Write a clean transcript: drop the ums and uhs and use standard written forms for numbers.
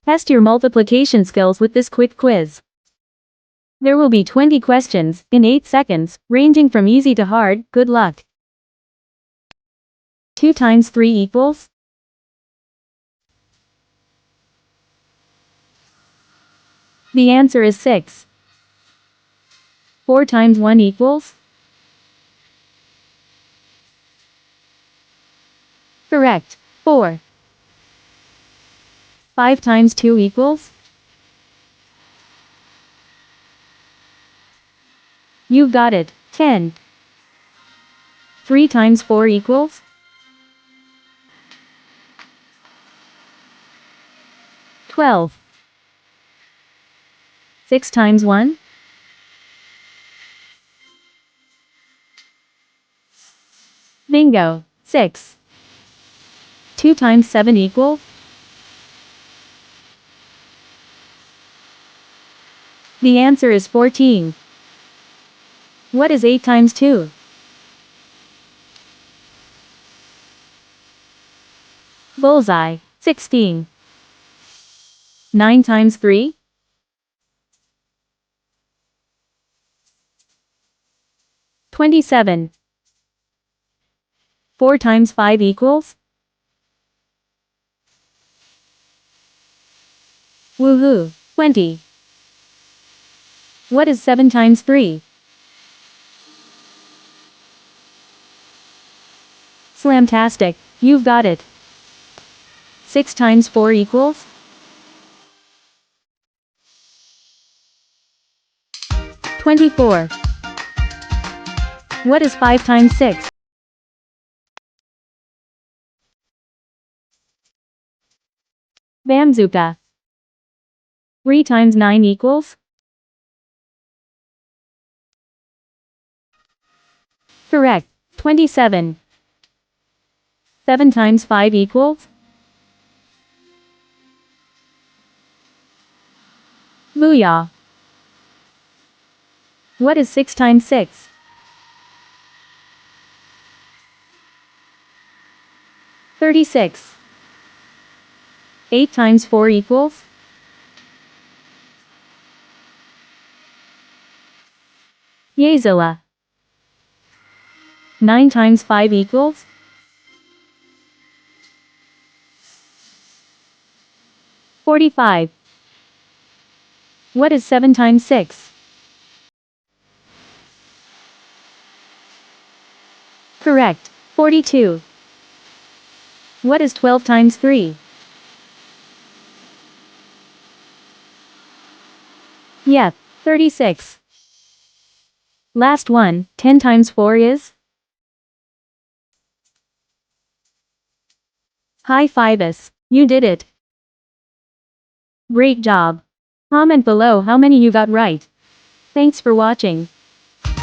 Test your multiplication skills with this quick quiz. There will be 20 questions, in 8 seconds, ranging from easy to hard. Good luck. 2 times 3 equals? The answer is 6. 4 times 1 equals? Correct. 4. 5 times 2 equals? You've got it. 10. 3 times 4 equals? 12. 6 times 1? Bingo. 6. 2 times 7 equals? The answer is 14. What is 8 times 2? Bullseye. 16. 9 times 3? 27. 4 times 5 equals? Woohoo! 20. What is 7 times 3? Slamtastic, you've got it. 6 times 4 equals? 24. What is 5 times 6? Bamzooka. 3 times 9 equals? Correct. 27. 7 times 5 equals? Booyah. What is 6 times 6? 36. 8 times 4 equals? Yezilla. 9 times 5 equals? 45. What is 7 times 6? Correct. 42. What is 12 times 3? Yep, 36. Last one, 10 times 4 is? High five us. You did it. Great job. Comment below how many you got right. Thanks for watching.